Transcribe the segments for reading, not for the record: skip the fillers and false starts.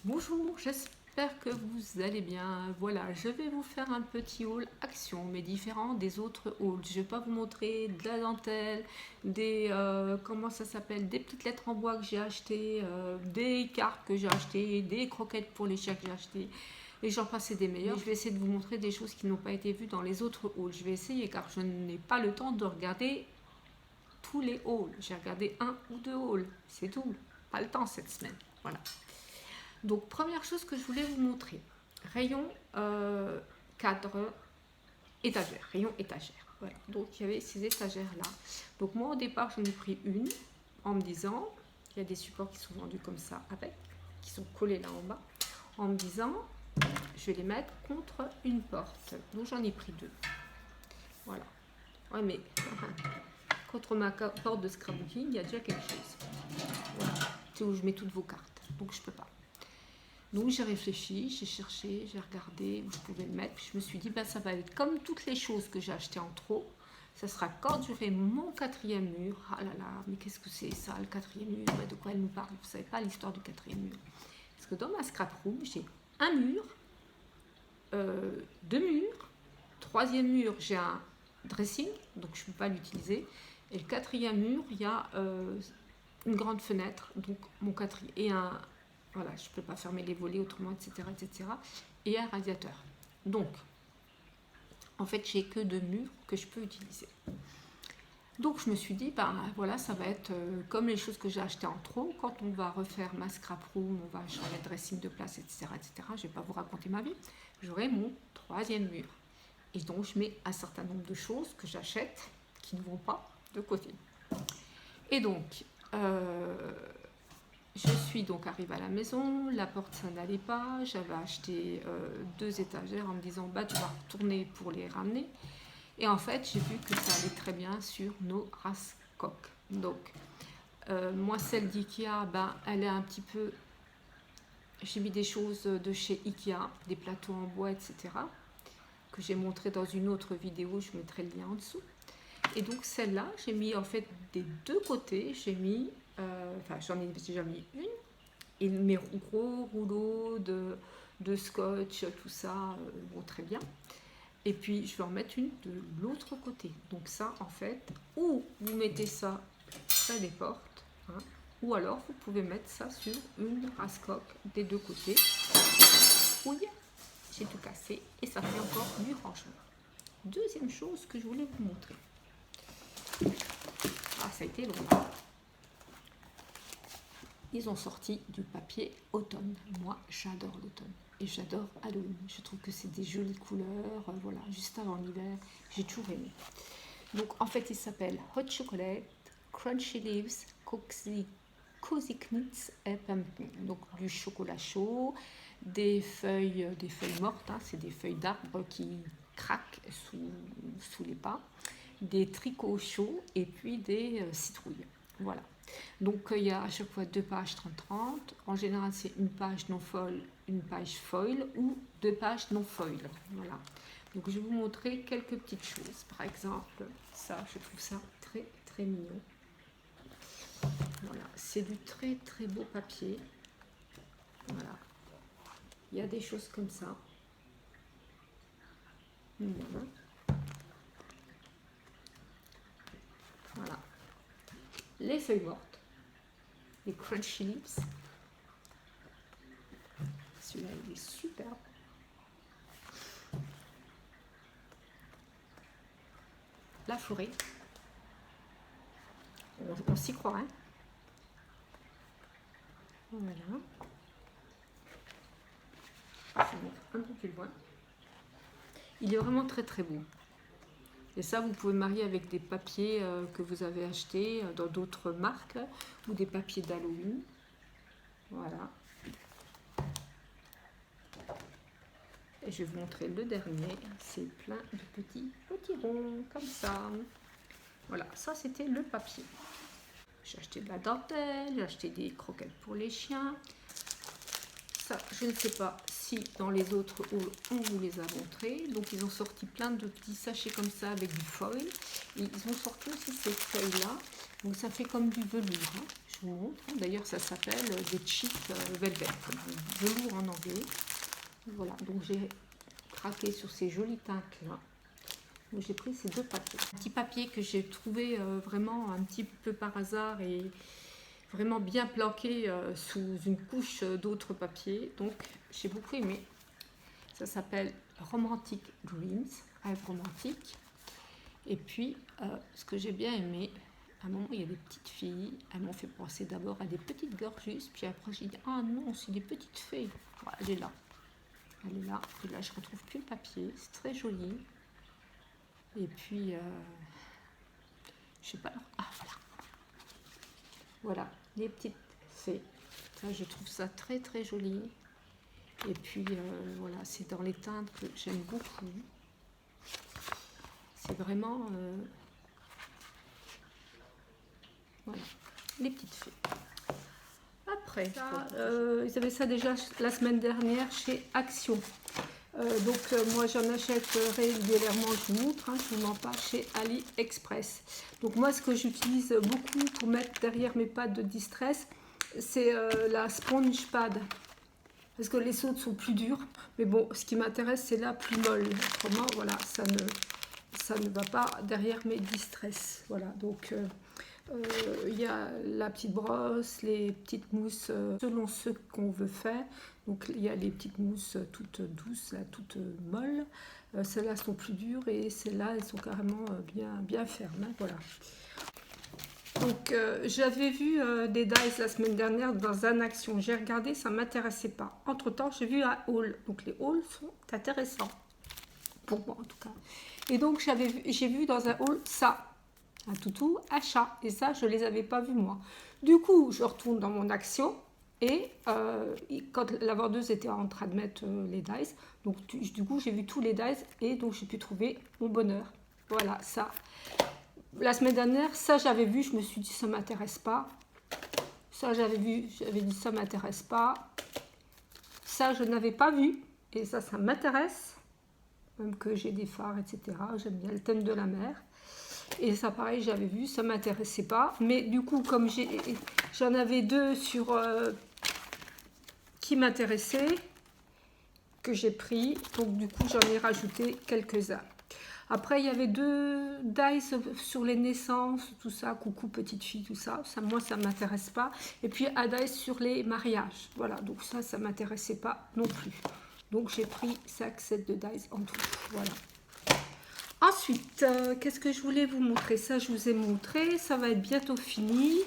Bonjour, j'espère que vous allez bien. Voilà, je vais vous faire un petit haul action, mais différent des autres hauls. Je ne vais pas vous montrer de la dentelle, comment ça s'appelle, des petites lettres en bois que j'ai achetées, des cartes que j'ai achetées, des croquettes pour les chiens que j'ai achetées. Et j'en passe des meilleurs. Mais je vais essayer de vous montrer des choses qui n'ont pas été vues dans les autres hauls. Je vais essayer car je n'ai pas le temps de regarder tous les hauls. J'ai regardé un ou deux hauls, c'est tout. Pas le temps cette semaine. Voilà. Donc, première chose que je voulais vous montrer, rayon cadre, étagère, rayon étagère. Voilà. Donc, il y avait ces étagères-là. Donc, moi, au départ, j'en ai pris une en me disant, il y a des supports qui sont vendus comme ça avec, qui sont collés là en bas, en me disant, je vais les mettre contre une porte. Donc, j'en ai pris deux. Voilà. Ouais, mais contre ma porte de scrapbooking, il y a déjà quelque chose. Voilà. C'est où je mets toutes vos cartes. Donc, je peux pas. Donc j'ai réfléchi, j'ai cherché, j'ai regardé où je pouvais le mettre. Puis je me suis dit, bah, ça va être comme toutes les choses que j'ai achetées en trop. Ça sera quand j'aurai mon quatrième mur. Ah là là, mais qu'est-ce que c'est ça, le quatrième mur? De quoi elle nous parle? Vous ne savez pas l'histoire du quatrième mur. Parce que dans ma scrap room, j'ai un mur, deux murs. Troisième mur, j'ai un dressing, donc je ne peux pas l'utiliser. Et le quatrième mur, il y a une grande fenêtre, donc mon quatrième, et un... Voilà, je ne peux pas fermer les volets autrement, etc., etc. Et un radiateur. Donc, en fait, j'ai que deux murs que je peux utiliser. Donc, je me suis dit, ben voilà, ça va être comme les choses que j'ai achetées en trop. Quand on va refaire ma scrap room, on va changer le dressing de place, etc., etc. Je ne vais pas vous raconter ma vie. J'aurai mon troisième mur. Et donc, je mets un certain nombre de choses que j'achète qui ne vont pas de côté. Et donc, je suis donc arrivée à la maison, la porte ça n'allait pas, j'avais acheté deux étagères en me disant bah tu vas retourner pour les ramener. Et en fait j'ai vu que ça allait très bien sur nos raskocs. Donc moi celle d'Ikea, ben, elle est un petit peu... J'ai mis des choses de chez Ikea, des plateaux en bois, etc. que j'ai montré dans une autre vidéo, je mettrai le lien en dessous. Et donc celle-là, j'ai mis en fait des deux côtés, j'ai mis... Enfin, j'en ai déjà mis une, et mes gros rouleaux de scotch, tout ça, vont très bien. Et puis, je vais en mettre une de l'autre côté. Donc ça, en fait, ou vous mettez ça près des portes, hein, ou alors vous pouvez mettre ça sur une raskoc des deux côtés. Oui, j'ai tout cassé et ça fait encore du rangement. Deuxième chose que je voulais vous montrer. Ah, ça a été long. Ils ont sorti du papier automne. Moi, j'adore l'automne et j'adore Halloween. Je trouve que c'est des jolies couleurs. Voilà, juste avant l'hiver, j'ai toujours aimé. Donc, en fait, il s'appelle Hot Chocolate, Crunchy Leaves, Cozy Knuts et Pumpkin. Donc, du chocolat chaud, des feuilles mortes. Hein, c'est des feuilles d'arbres qui craquent sous les pas, des tricots chauds et puis des citrouilles. Voilà. Donc il y a à chaque fois deux pages 30-30. En général, c'est une page non foil, une page foil ou deux pages non foil. Voilà. Donc je vais vous montrer quelques petites choses. Par exemple, ça, je trouve ça très très mignon. Voilà, c'est du très très beau papier. Voilà. Il y a des choses comme ça. Voilà. Les feuilles mortes. Les Crunchy Leaves. Celui-là, il est superbe. La forêt. On s'y croit, hein. Voilà. Je vais mettre un peu plus loin. Il est vraiment très très beau. Et ça, vous pouvez marier avec des papiers que vous avez achetés dans d'autres marques ou des papiers d'Halloween. Voilà. Et je vais vous montrer le dernier. C'est plein de petits ronds comme ça. Voilà, ça c'était le papier. J'ai acheté de la dentelle, j'ai acheté des croquettes pour les chiens. Ça, je ne sais pas si dans les autres hauls on vous les a montrés. Donc ils ont sorti plein de petits sachets comme ça avec du foil. Et ils ont sorti aussi ces feuilles là. Donc ça fait comme du velours. Hein. Je je vous montre. D'ailleurs, ça s'appelle des cheap velvet, comme velours en anglais. Voilà, donc j'ai craqué sur ces jolies teintes-là. Donc j'ai pris ces deux papiers. Un petit papier que j'ai trouvé vraiment un petit peu par hasard et vraiment bien planqué sous une couche d'autres papiers. Donc j'ai beaucoup aimé. Ça s'appelle Romantic Dreams, rêve romantique. Et puis, ce que j'ai bien aimé, à un moment, il y a des petites filles. Elles m'ont fait penser d'abord à des petites gorgeus. Puis après, j'ai dit, ah non, c'est des petites fées. Voilà, elle est là. Elle est là. Et là, je retrouve plus le papier. C'est très joli. Et puis, je sais pas. Ah, voilà. Voilà, les petites fées. Ça, je trouve ça très, très joli. Et puis, voilà, c'est dans les teintes que j'aime beaucoup. C'est vraiment... voilà, les petites fées. Après, ça, ils avaient ça déjà la semaine dernière chez Action. Moi, j'en achète régulièrement, je vous montre, je vous mens pas, chez AliExpress. Donc moi, ce que j'utilise beaucoup pour mettre derrière mes pads de distress, c'est la sponge pad. Parce que les autres sont plus durs. Mais bon, ce qui m'intéresse, c'est la plus molle. Autrement, voilà, ça ne va pas derrière mes distress. Voilà, donc il y a la petite brosse, les petites mousses selon ce qu'on veut faire. Donc il y a les petites mousses toutes douces, là, toutes molles. Celles-là sont plus dures et celles-là, elles sont carrément bien fermes. Hein, voilà. Donc j'avais vu des dies la semaine dernière dans un Action. J'ai regardé, ça ne m'intéressait pas. Entre-temps, j'ai vu un haul. Donc les hauls sont intéressants. Pour moi en tout cas. Et donc j'ai vu dans un haul ça. Un toutou, un chat. Et ça, je ne les avais pas vus moi. Du coup, je retourne dans mon Action. Et quand la vendeuse était en train de mettre les dies, donc du coup, j'ai vu tous les dies. Et donc, j'ai pu trouver mon bonheur. Voilà, ça. La semaine dernière, ça, j'avais vu. Je me suis dit, ça ne m'intéresse pas. Ça, j'avais vu. J'avais dit, ça ne m'intéresse pas. Ça, je n'avais pas vu. Et ça m'intéresse. Même que j'ai des phares, etc. J'aime bien le thème de la mer. Et ça, pareil, j'avais vu, ça ne m'intéressait pas. Mais du coup, comme j'en avais deux sur qui m'intéressaient, que j'ai pris. Donc, du coup, j'en ai rajouté quelques-uns. Après, il y avait deux dies sur les naissances, tout ça. Coucou, petite fille, tout ça. Moi, ça ne m'intéresse pas. Et puis, un dice sur les mariages. Voilà, donc ça ne m'intéressait pas non plus. Donc, j'ai pris 5 sets de dice en tout. Voilà. Ensuite, qu'est-ce que je voulais vous montrer? Ça, je vous ai montré. Ça va être bientôt fini.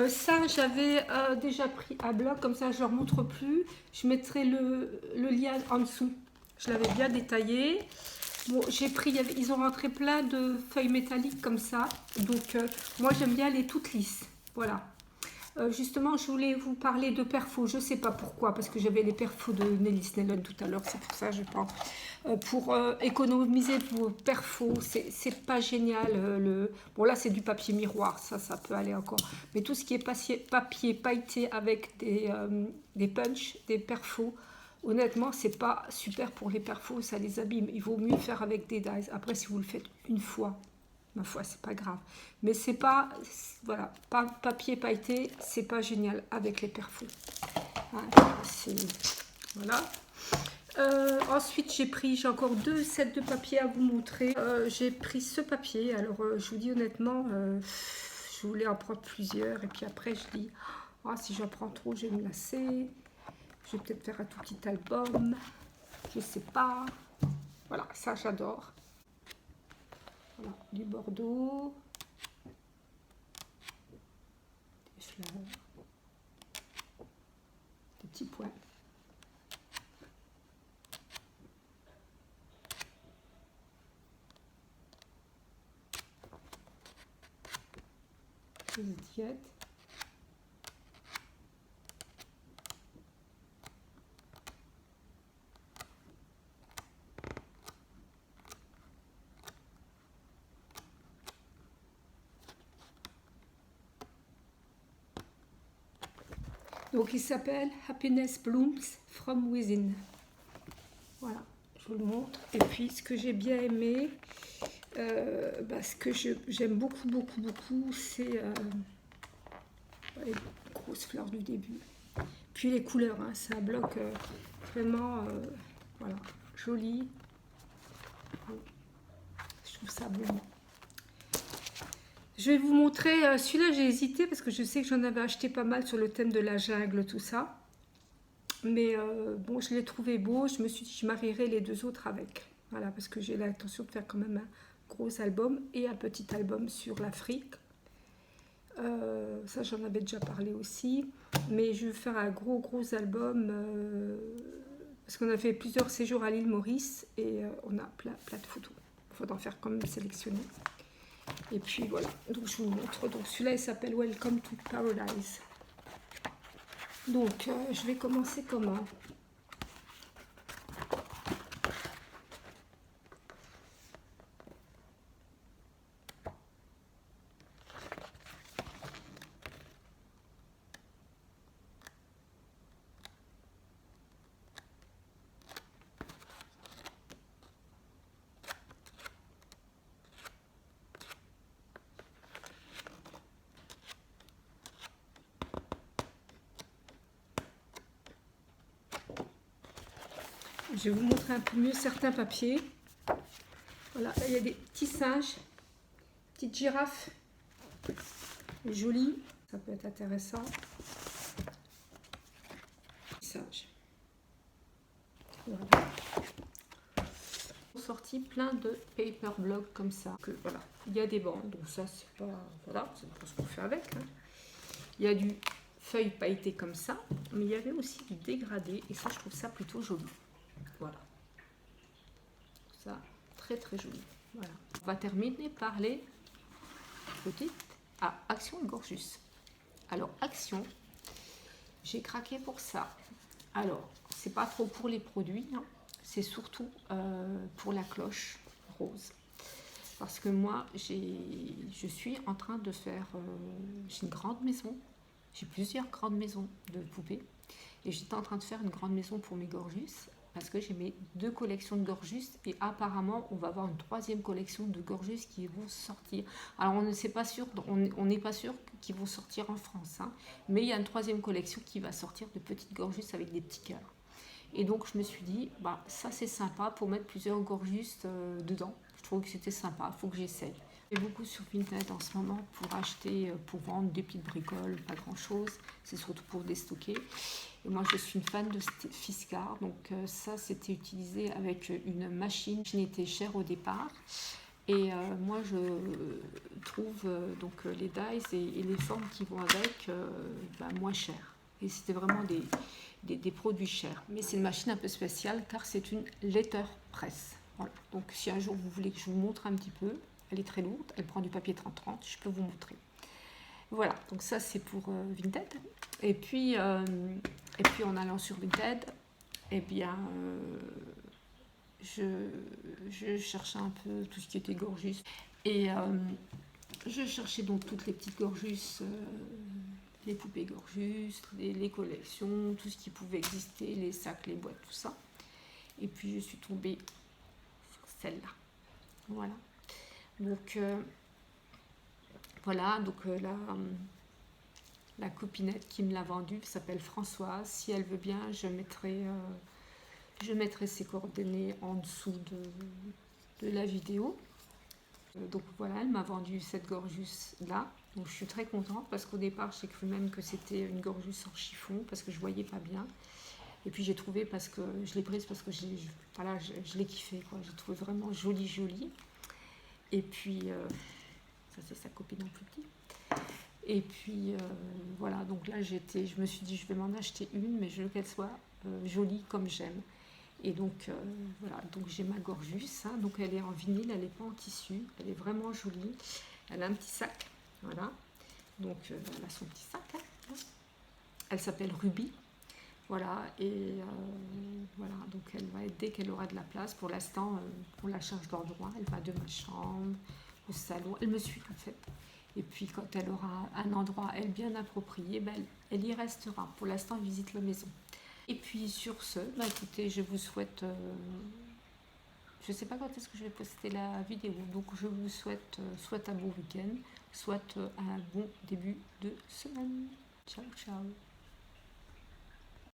Ça, j'avais déjà pris à bloc. Comme ça, je ne leur montre plus. Je mettrai le lien en dessous. Je l'avais bien détaillé. Bon, j'ai pris, ils ont rentré plein de feuilles métalliques comme ça. Donc, moi, j'aime bien les toutes lisses. Voilà. Justement, je voulais vous parler de perfos. Je ne sais pas pourquoi, parce que j'avais les perfos de Nelly Snellen tout à l'heure. C'est pour ça, je pense. Pour économiser vos perfos, c'est pas génial. Bon, là, c'est du papier miroir. Ça peut aller encore. Mais tout ce qui est papier pailleté avec des punch, des perfos, honnêtement, c'est pas super pour les perfos. Ça les abîme. Il vaut mieux faire avec des dies. Après, si vous le faites une fois, ma foi, c'est pas grave. Mais c'est pas, voilà, papier pailleté, c'est pas génial avec les perfos. Voilà. Ensuite, j'ai encore 2 sets de papier à vous montrer. J'ai pris ce papier. Alors, je vous dis honnêtement, je voulais en prendre plusieurs. Et puis après, je dis, si j'en prends trop, je vais me lasser. Je vais peut-être faire un tout petit album. Je sais pas. Voilà, ça, j'adore. Voilà, du bordeaux, des fleurs, des petits points. Des étiquettes. Donc il s'appelle Happiness Blooms from Within. Voilà, je vous le montre. Et puis ce que j'ai bien aimé, ce que j'aime beaucoup, c'est les grosses fleurs du début. Puis les couleurs, hein, c'est un bloc vraiment voilà, joli. Je trouve ça beau. Je vais vous montrer, celui-là j'ai hésité parce que je sais que j'en avais acheté pas mal sur le thème de la jungle, tout ça. Mais bon, je l'ai trouvé beau, je me suis dit je marierai les deux autres avec. Voilà, parce que j'ai l'intention de faire quand même un gros album et un petit album sur l'Afrique. Ça j'en avais déjà parlé aussi. Mais je vais faire un gros album parce qu'on a fait plusieurs séjours à l'île Maurice et on a plein de photos. Il faudra en faire quand même sélectionner. Et puis voilà, donc je vous montre. Donc celui-là il s'appelle Welcome to Paradise. Donc je vais commencer comment? Je vais vous montrer un peu mieux certains papiers. Voilà, il y a des petits singes, petites girafes, jolies, ça peut être intéressant. Singes. Voilà. Sorti plein de paper blocks comme ça. Que, voilà, il y a des bandes, donc ça c'est pas, voilà, c'est pas ce qu'on fait avec. Hein. Il y a du feuille pailletée comme ça, mais il y avait aussi du dégradé et ça je trouve ça plutôt joli. Voilà. Ça, très joli. Voilà. On va terminer par les petites Action et Gorgeous. Alors, Action, j'ai craqué pour ça. Alors, c'est pas trop pour les produits, hein. C'est surtout pour la cloche rose. Parce que moi, je suis en train de faire... j'ai une grande maison. J'ai plusieurs grandes maisons de poupées. Et j'étais en train de faire une grande maison pour mes Gorgeous. Parce que j'ai mes 2 collections de Gorgeous et apparemment on va avoir une 3e collection de Gorgeous qui vont sortir. Alors on ne sait pas sûr, on n'est pas sûr qu'ils vont sortir en France, hein, mais il y a une 3e collection qui va sortir de petites Gorgeous avec des petits cœurs. Et donc je me suis dit, bah ça c'est sympa pour mettre plusieurs Gorgeous dedans. Je trouve que c'était sympa, il faut que j'essaye. Je vais beaucoup sur Vinted en ce moment pour acheter, pour vendre des petites bricoles, pas grand chose, c'est surtout pour déstocker. Et moi je suis une fan de Fiskars, donc ça c'était utilisé avec une machine qui était chère au départ. Et moi je trouve donc les dies et les formes qui vont avec moins chères. Et c'était vraiment des produits chers. Mais c'est une machine un peu spéciale car c'est une letterpress. Voilà. Donc si un jour vous voulez que je vous montre un petit peu, elle est très lourde, elle prend du papier 30-30, je peux vous montrer. Voilà, donc ça c'est pour Vinted. Et puis en allant sur Vinted, eh bien, je cherchais un peu tout ce qui était Gorgeous. Et je cherchais donc toutes les petites Gorgeous, les poupées Gorgeous, les collections, tout ce qui pouvait exister, les sacs, les boîtes, tout ça. Et puis je suis tombée sur celle-là. Voilà. Donc voilà, donc la copinette qui me l'a vendue s'appelle Françoise. Si elle veut bien, je mettrai ses coordonnées en dessous de la vidéo. Donc voilà, elle m'a vendu cette Gorgeous là. Donc je suis très contente parce qu'au départ, j'ai cru même que c'était une Gorgeous en chiffon parce que je voyais pas bien. Et puis j'ai trouvé parce que je l'ai prise parce que voilà, je l'ai kiffé, quoi. J'ai trouvé vraiment jolie. Et puis ça c'est sa copine en plus petit. Et puis voilà, donc là je me suis dit je vais m'en acheter une, mais je veux qu'elle soit jolie comme j'aime. Et donc voilà, donc j'ai ma Gorgeous, hein, donc elle est en vinyle, elle n'est pas en tissu, elle est vraiment jolie. Elle a un petit sac, voilà. Donc elle a son petit sac, hein. Elle s'appelle Ruby. Voilà, et voilà, donc elle va être, dès qu'elle aura de la place, pour l'instant, on la change d'endroit, elle va de ma chambre au salon, elle me suit en fait. Et puis quand elle aura un endroit, elle, bien approprié, ben, elle y restera. Pour l'instant, elle visite la maison. Et puis sur ce, ben, écoutez, je vous souhaite, je ne sais pas quand est-ce que je vais poster la vidéo, donc je vous souhaite soit un bon week-end, soit un bon début de semaine. Ciao, ciao.